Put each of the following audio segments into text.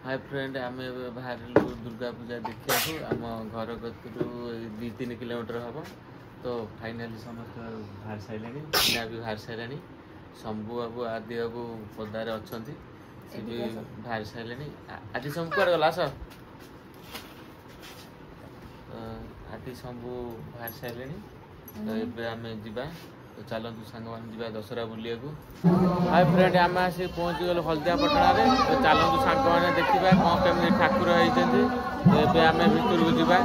Hi friend आम बाहर दुर्गा पूजा देखा आम घर कतरू 2-3 किलोमीटर हम तो फाइनाली समस्त बाहर सारे पिना भी बाहर सारे शंभु बाबू आदि बाबू पदार अच्छा सी भी बाहर सारे आदि शंभु कड़े गला आस आदि शंभु बाहर सारे तो ये आम जा तो चलतु सांग मैंने दशहरा बुलिया हाय फ्रेंड आम आसी पहुँची गलु हल्दिया पटना तो चलतु सांग मैंने देखा कौन केमी ठाकुर होती तो ये आम भितर को जा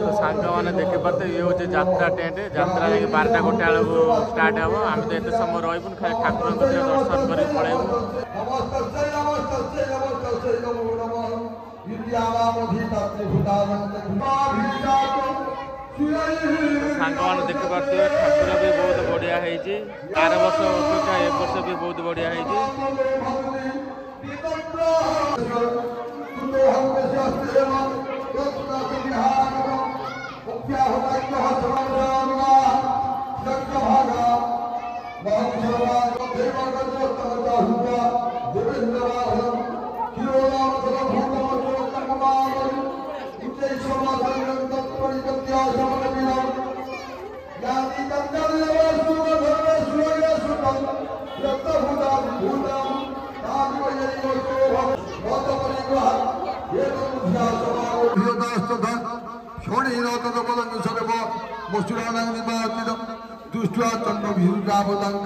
तो सांग मैंने देखी पार्थे ये हूँ यात्रा टेंट यात्रा जा 12टा 1टा बेलू स्टार्ट हम आम तो ये समय रही खाली ठाकुर दर्शन कर पलैबू सांग मैंने देखी पार्थे ठाकुर भी बहुत बढ़िया है 12 वर्ष अपेक्षा ए वर्ष भी बहुत बढ़िया है दृष्ट्वा ठाकुर दर्शन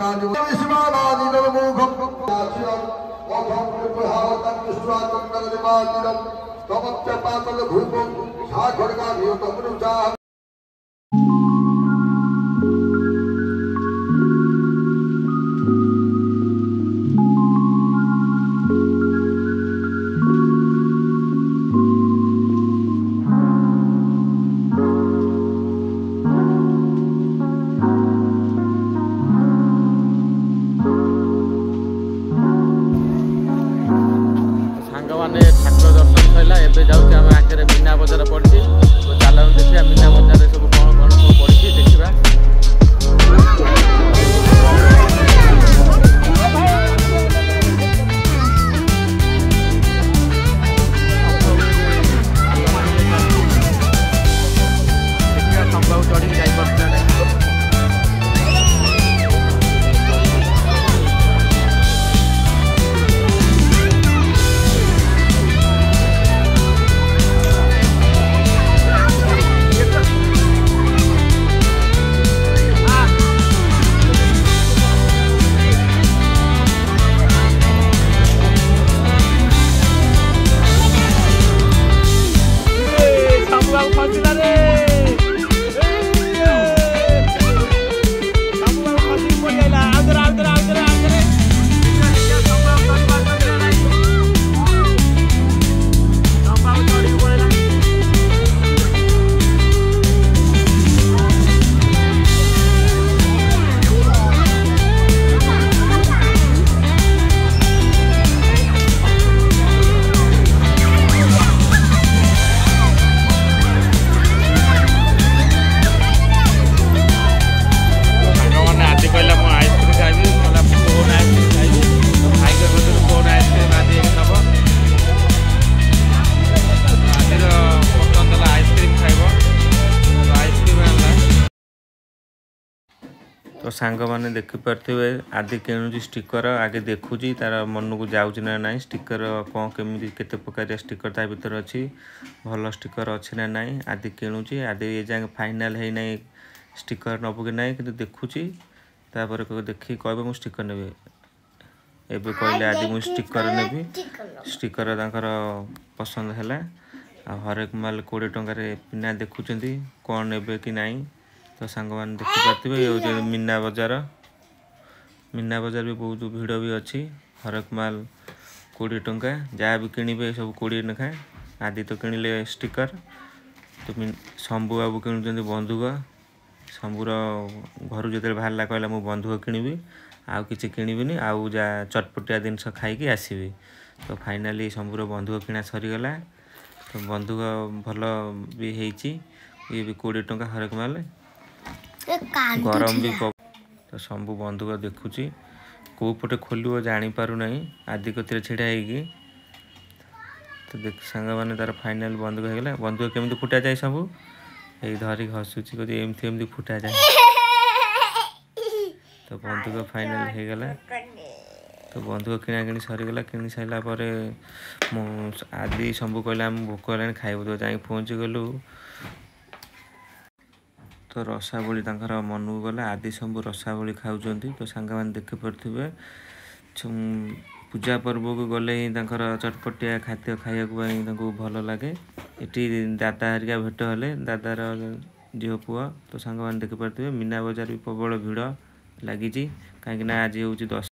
सैला एवं जाऊँ आम आगे मीना बजार पड़ी तो चल देखा मीना बजार सब कौन कौन सब पड़ी देखा तो सांग मैंने देखिपे आदि किणुची स्टिकर आगे देखुची तार मन को जाऊँ ना ना स्टिकर कौन केमी केते प्रकार स्टिकर ता भीतर अच्छी भल स्टिकर अच्छी ना ना आदि किणुची आदि ये जाए फाइनाल है ना स्टिकर नबू कि ना कि देखुची देखी कह मुझे स्टिकर ने एवं कहले आदि मुझे स्टिकर नेबी स्टिकर पसंद है हरेक माल 20 टंकार पिना देखुं कौन ने कि ना तो सांग मैंने देखिपे ये मीना बजार भी बहुत भिड़ भी अच्छी हरेक माल 20 टंका जहाँ भी किणवे सब 20 लेखा आदि तो किणिले स्टिकर तो शंभु बाबू किणुंट बंधुक शंभुर घर जो बाहर कहला मु बंधुक किणवी आउ कि किणविनी आउ जा चटपटिया जिनस खाई आसबि तो फाइनाली शंभुर बंधुक किणा सरीगला तो बंधुक भल भी होती ये भी 20 टंका हरेक माल गरम भी तो शंभु बंधुक देखुची କେଉଁ ପଟେ ଖୋଲିବ ଜାଣିପାରୁନାହିଁ ଆଦି କତିରେ ଛିଡ଼ା ହେଇକି। ତ ଦେଖ ସାଙ୍ଗମାନେ ତାର ଫାଇନାଲ ବନ୍ଧୁକ ହେଇଗଲା। ବନ୍ଧୁକ କେମିତି ଫୁଟାଯାଏ ସବୁ ଏଇ ଧରିକି ହସୁଛି କହୁଛି ଏମିତି ଫୁଟାଯାଏ। ତ ବନ୍ଧୁକ ଫାଇନାଲ ହେଇଗଲା। ତ ବନ୍ଧୁକ କିଣାକିଣି ସରିଗଲା। କିଣି ସାରିଲା ପରେ ମୁଁ ଆଦି ସବୁ କହିଲା ଆମେ ଭୋକ ହେଲାଣି ଖାଇବୁ। ତ ଯାଇକି ପହଞ୍ଚିଗଲୁ। ତ ରସାବଳି ତାଙ୍କର ମନକୁ ଗଲା। ଆଦି ସବୁ ରସାବଳି ଖାଉଛନ୍ତି। ତ ସାଙ୍ଗମାନେ ଦେଖିପାରୁଥିବେ ପୂଜା ପର୍ବକୁ ଗଲେ ହିଁ ତାଙ୍କର ଚଟପଟିଆ ଖାଦ୍ୟ ଖାଇବାକୁ ପାଇଁ ତାଙ୍କୁ ଭଲ ଲାଗେ। ଏଠି ଦାଦା ହେରିକା ଭେଟ ହେଲେ ଦାଦାର ଝିଅ ପୁଅ। ତ ସାଙ୍ଗମାନେ ଦେଖିପାରୁଥିବେ ମୀନା ବଜାର ବି ପ୍ରବଳ ଭିଡ଼ ଲାଗିଛି କାହିଁକିନା ଆଜି ହେଉଛି ଦଶ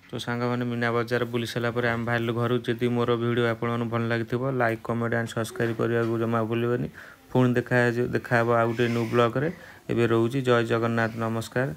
ତ ସାଙ୍ଗମାନେ ମୀନା ବଜାର ବୁଲି ସାରିଲା ପରେ ଆମେ ବାହାରିଲୁ ଘରକୁ। ଯଦି ମୋର ଭିଡ଼ିଓ ଆପଣମାନଙ୍କୁ ଭଲ ଲାଗିଥିବ ଲାଇକ୍ କମେଣ୍ଟ ଆଣ୍ଡ ସବସ୍କ୍ରାଇବ୍ କରିବାକୁ ଜମା ଭୁଲିବେନି। ପୁଣି ଦେଖା ହେବ ଆଉ ଗୋଟେ ନ୍ୟୁ ବ୍ଲଗ୍ରେ। ଏବେ ରହୁଛି। ଜୟ ଜଗନ୍ନାଥ, ନମସ୍କାର।